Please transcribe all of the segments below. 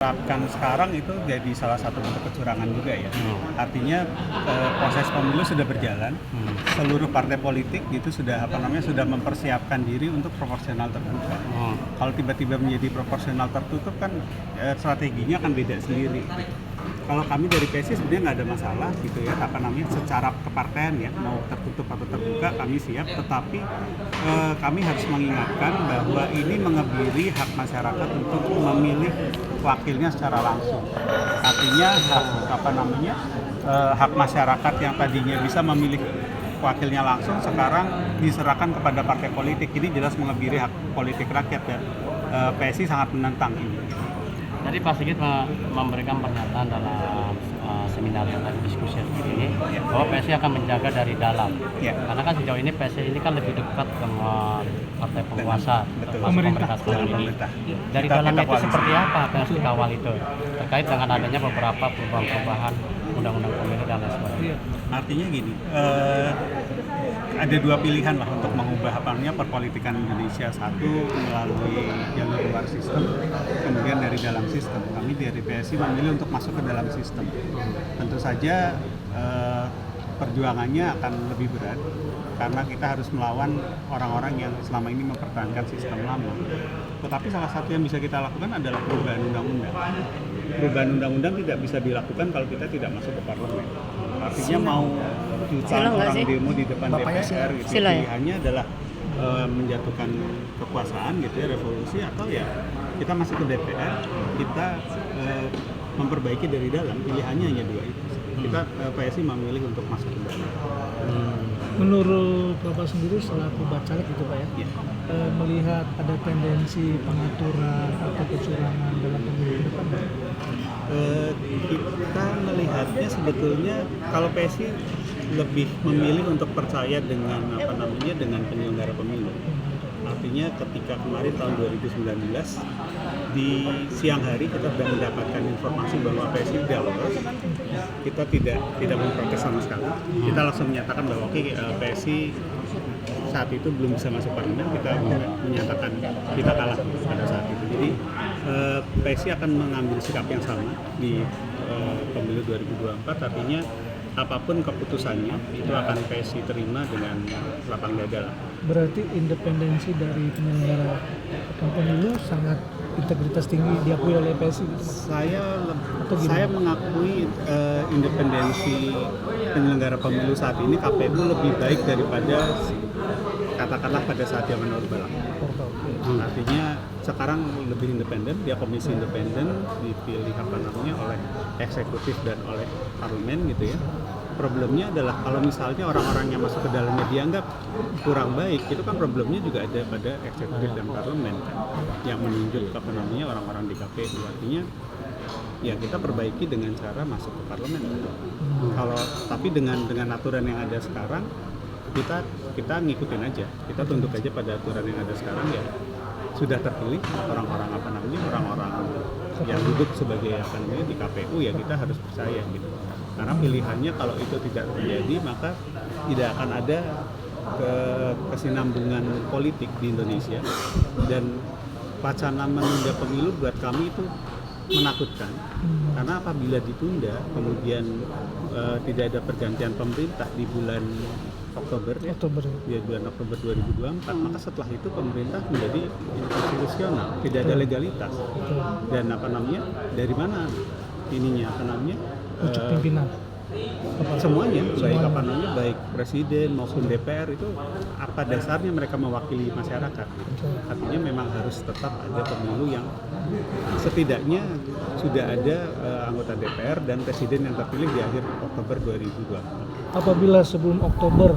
Terapkan sekarang itu jadi salah satu bentuk kecurangan juga ya. Artinya proses pemilu sudah berjalan, seluruh partai politik itu sudah sudah mempersiapkan diri untuk proporsional terbuka. Kalau tiba-tiba menjadi proporsional tertutup kan strateginya akan beda sendiri. Kalau kami dari PSI sebenarnya nggak ada masalah gitu ya, secara kepartean ya, mau tertutup atau terbuka kami siap, tetapi kami harus mengingatkan bahwa ini mengebiri hak masyarakat untuk memilih wakilnya secara langsung. Artinya hak masyarakat yang tadinya bisa memilih wakilnya langsung sekarang diserahkan kepada partai politik. Ini jelas mengebiri hak politik rakyat dan PSI sangat menentang ini. Jadi Pak Sigit memberikan pernyataan dalam seminar yang tadi diskusi ini bahwa PSI akan menjaga dari dalam. Karena kan sejauh ini PSI ini kan lebih dekat dengan partai penguasa, pemerintah sekarang ini. Dari dalamnya itu seperti apa yang harus dikawal itu terkait dengan adanya beberapa perubahan undang-undang pemilu dan lain sebagainya. Artinya gini, ada dua pilihan lah untuk mengubah perpolitikan Indonesia. Satu melalui jalur luar sistem, kemudian dari dalam sistem. Kami dari PSI memilih untuk masuk ke dalam sistem. Tentu saja perjuangannya akan lebih berat karena kita harus melawan orang-orang yang selama ini mempertahankan sistem lama. Tetapi salah satu yang bisa kita lakukan adalah perubahan undang-undang. Perubahan undang-undang tidak bisa dilakukan kalau kita tidak masuk ke parlemen. Artinya mau jutaan orang demo di depan DPR gitu, pilihannya adalah menjatuhkan kekuasaan gitu ya, revolusi, atau ya kita masuk ke DPR, kita memperbaiki dari dalam. Pilihannya hanya dua itu. Kita PSI memilih untuk masuk ke dalam. Menurut Bapak sendiri selaku bacalek gitu Pak ya, melihat ada tendensi pengaturan atau kecurangan dalam pemilu ke depan? Kita melihatnya sebetulnya kalau PSI lebih memilih untuk percaya dengan dengan penyelenggara pemilu. Artinya ketika kemarin tahun 2019 di siang hari kita sudah mendapatkan informasi bahwa PSI tidak lolos, kita tidak memprotes sama sekali. Kita langsung menyatakan bahwa PSI saat itu belum bisa masuk parlemen, kita menyatakan kita kalah pada saat itu. Jadi PSI akan mengambil sikap yang sama di pemilu 2024, artinya apapun keputusannya itu akan PSI terima dengan lapang dada. Berarti independensi dari penyelenggara pemilu sangat integritas tinggi diakui oleh PSI. Saya mengakui independensi penyelenggara pemilu saat ini KPU lebih baik daripada katakanlah pada saat zaman Orde Baru. Artinya sekarang lebih independen, dia komisi independen dipilih oleh eksekutif dan oleh parlemen gitu ya. Problemnya adalah kalau misalnya orang-orang yang masuk ke dalamnya dianggap kurang baik, itu kan problemnya juga ada pada eksekutif dan parlemen kan, yang menunjuk orang-orang di KPU. Artinya ya kita perbaiki dengan cara masuk ke parlemen. Tapi dengan aturan yang ada sekarang, kita ngikutin aja, kita tunduk aja pada aturan yang ada sekarang ya. Sudah terpilih orang-orang yang duduk sebagai di KPU, ya kita harus percaya gitu. Karena pilihannya kalau itu tidak terjadi, maka tidak akan ada kesinambungan politik di Indonesia, dan wacana menunda pemilu buat kami itu menakutkan. Karena apabila ditunda kemudian tidak ada pergantian pemerintah di bulan Oktober. Bulan Oktober 2024, maka setelah itu pemerintah menjadi inkonstitusional, tidak ada legalitas. Dan dari mana ujuk pimpinan semuanya. Baik presiden maupun DPR itu apa dasarnya mereka mewakili masyarakat. Artinya memang harus tetap ada pemilu yang setidaknya sudah ada anggota DPR dan presiden yang terpilih di akhir Oktober 2024. Apabila sebelum Oktober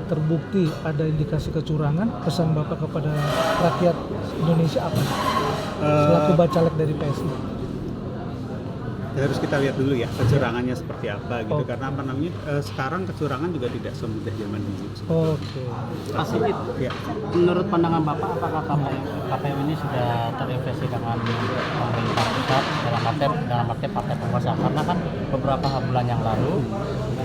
terbukti ada indikasi kecurangan, pesan Bapak kepada rakyat Indonesia apa? Selaku bacalek dari PSI. Harus kita lihat dulu ya kecurangannya seperti apa gitu. Karena sekarang kecurangan juga tidak semudah zaman dulu. Pak Sigit, menurut pandangan Bapak, apakah KPU ini sudah terinvestasi dengan pemerintah pusat dalam arti partai penguasa, karena kan beberapa bulan yang lalu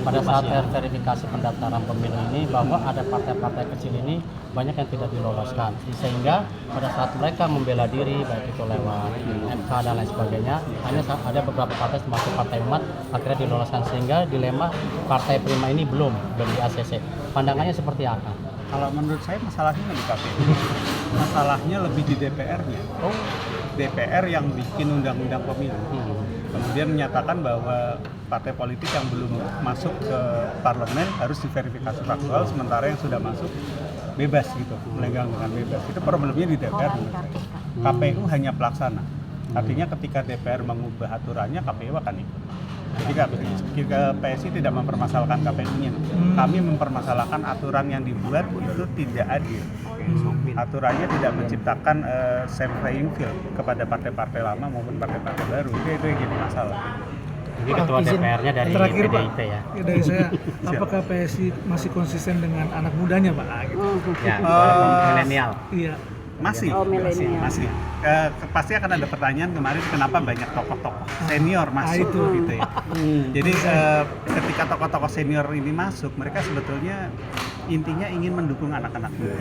pada saat verifikasi pendaftaran pemilu ini bahwa ada partai-partai kecil ini banyak yang tidak diloloskan, sehingga pada saat mereka membela diri baik itu lewat MK dan lain sebagainya, hanya ada beberapa partai termasuk Partai Umat akhirnya diloloskan, sehingga dilema Partai Prima ini belum di ACC. Pandangannya seperti apa? Kalau menurut saya masalahnya nggak di KPU, masalahnya lebih di DPR-nya. DPR yang bikin undang-undang pemilu, kemudian menyatakan bahwa partai politik yang belum masuk ke parlemen harus diverifikasi faktual, sementara yang sudah masuk bebas gitu, melegang dengan bebas. Itu problemnya di DPR menurut saya. KPU hanya pelaksana. Artinya ketika DPR mengubah aturannya, KPU akan ikut. Jadi ketika PSI tidak mempermasalahkan KPU-nya, kami mempermasalahkan aturan yang dibuat itu tidak adil. Aturannya tidak menciptakan same playing field kepada partai-partai lama maupun partai-partai baru. Itu yang jadi masalah. Jadi ketua DPR-nya dari terakhir, PDIP Pak, ya. dari saya, apakah PSI masih konsisten dengan anak mudanya, Pak? Gitu. Ya, milenial. Iya. Masih. Pasti akan ada pertanyaan kemarin kenapa banyak tokoh-tokoh senior masuk gitu ya. Jadi ketika tokoh-tokoh senior ini masuk, mereka sebetulnya intinya ingin mendukung anak-anak muda.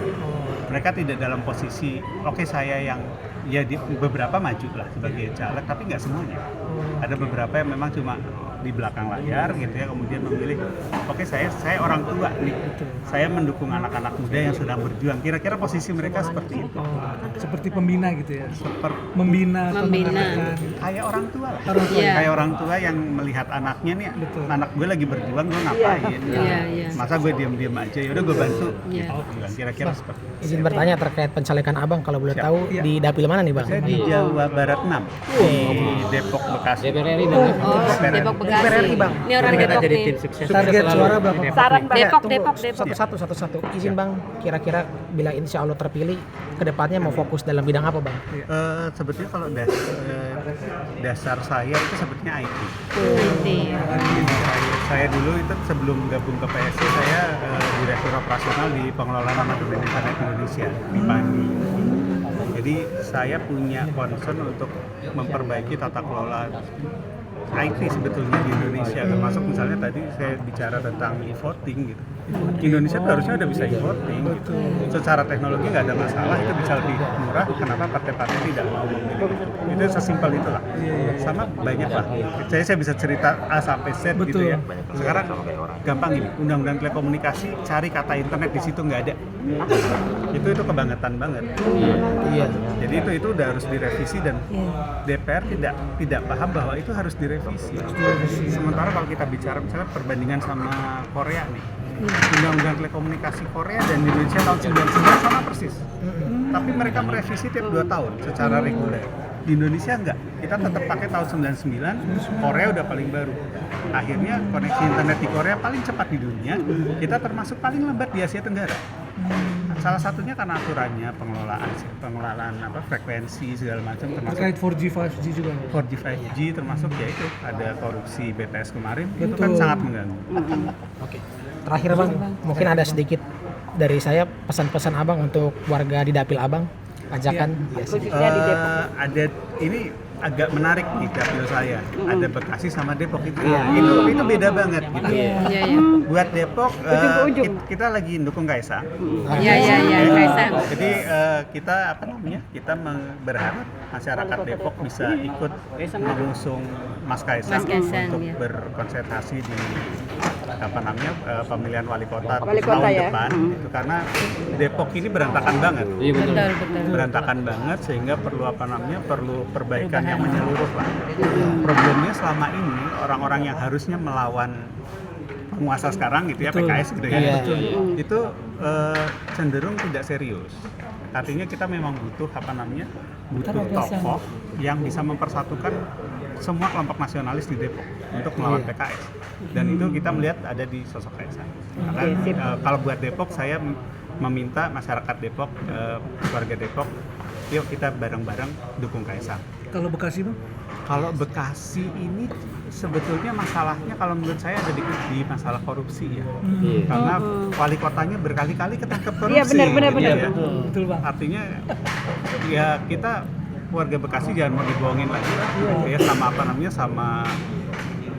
Mereka tidak dalam posisi oke, saya yang beberapa maju lah sebagai caleg, tapi nggak semuanya. Ada beberapa yang memang cuma di belakang layar gitu ya, kemudian memilih oke, saya orang tua nih, saya mendukung anak-anak muda yang sedang berjuang. Kira-kira posisi mereka seperti itu. Seperti pembina gitu ya. Membina. Kayak orang tua lah. Iya. Kayak orang tua yang melihat anaknya nih, anak gue lagi berjuang, gue ngapain? Iya. Masa gue diam-diam aja, yaudah gue bantu. Iya. Kira-kira seperti itu. Izin bertanya terkait pencalekan Abang, kalau boleh tahu di dapil mana nih Bang? Saya di Jawa Barat 6, di Depok, Bekasi. Depok Bekasi. Bang. Ini orang Kita Depok jadi nih. tim sukses. Target suara berapa? Depok. Satu. Izin Bang, kira-kira bila insya Allah terpilih, kedepannya mau fokus dalam bidang apa Bang? Sebetulnya kalau dasar saya itu sebetulnya IT. Nanti. Saya dulu itu sebelum gabung ke PSI, saya direktur operasional di pengelolaan amandemen internet Indonesia di PANI. Jadi saya punya concern untuk memperbaiki tata kelola IT sebetulnya di Indonesia, termasuk misalnya tadi saya bicara tentang e-voting gitu. Indonesia tuh harusnya udah bisa e-voting gitu. Secara teknologi nggak ada masalah, itu bisa lebih murah. Kenapa partai-partai tidak mau memilih? Itu sesimpel itulah. Sama banyak lah. Saya bisa cerita A sampai Z gitu ya. Sekarang gampang gini, undang-undang telekomunikasi, cari kata internet di situ nggak ada. Itu kebangetan banget. Iya. Jadi itu udah harus direvisi dan DPR tidak paham bahwa itu harus direvisi. Sementara kalau kita bicara misalnya perbandingan sama Korea nih, undang-undang telekomunikasi Korea dan Indonesia tahun 99 sama persis. Tapi mereka merevisi tiap 2 tahun secara reguler. Di Indonesia enggak, kita tetap pakai tahun 99, Korea udah paling baru. Akhirnya koneksi internet di Korea paling cepat di dunia, kita termasuk paling lambat di Asia Tenggara. Salah satunya karena aturannya, pengelolaan frekuensi segala macam, termasuk Terkait 4G, 5G juga. 4G, 5G termasuk ya itu ada korupsi BTS kemarin, itu kan sangat mengganggu. Oke. Terakhir Bang, mungkin ada sedikit dari saya pesan-pesan Abang untuk warga di dapil Abang, ajakan. Ada ini agak menarik di dapil saya, ada Bekasi sama Depok itu beda banget gitu. Iya. Buat Depok kita lagi dukung Kaisang. Iya, Kaisang. Jadi kita kita berharap masyarakat Depok bisa ikut mengusung Mas Kaisang untuk berkonsentrasi di pemilihan wali kota tahun depan. Itu karena Depok ini berantakan banget. Betul. Berantakan banget sehingga perlu perlu perbaikan yang menyeluruh lah. Problemnya selama ini orang-orang yang harusnya melawan penguasa sekarang gitu ya, PKS gitu ya, itu cenderung tidak serius. Artinya kita memang butuh tokoh yang bisa mempersatukan semua kelompok nasionalis di Depok untuk melawan PKS. Dan itu kita melihat ada di sosok Kaisang. Kalau buat Depok, saya meminta masyarakat Depok, warga Depok, yuk kita bareng-bareng dukung Kaisang. Kalau Bekasi Bang? Kalau Bekasi ini sebetulnya masalahnya kalau menurut saya ada di masalah korupsi ya. Karena wali kotanya berkali-kali ketangkep korupsi. Iya benar. Ya. Betul Bang. Artinya ya kita warga Bekasi jangan mau dibohongin lagi ya sama sama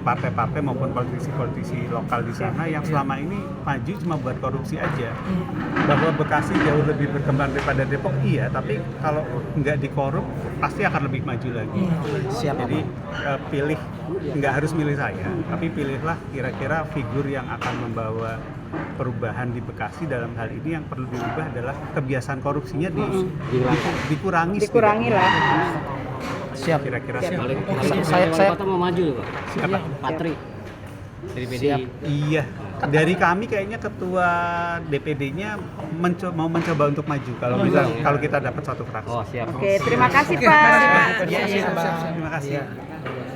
partai-partai maupun politisi-politisi lokal di sana yang selama ini maju cuma buat korupsi aja. Bahwa Bekasi jauh lebih berkembang daripada Depok, iya, tapi kalau nggak dikorup pasti akan lebih maju lagi. Jadi pilih, nggak harus milih saya, tapi pilihlah kira-kira figur yang akan membawa perubahan di Bekasi. Dalam hal ini yang perlu dirubah adalah kebiasaan korupsinya dikurangi lah. Siap. Kira-kira Saya mau maju Pak. siapa? Patri dari PDI. Siap. Iya, dari kami kayaknya ketua DPD-nya mau mencoba untuk maju kalau kita dapat satu fraksi. Oh siap. Oke, terima kasih Pak. Terima kasih, Abang. Terima kasih. Iya.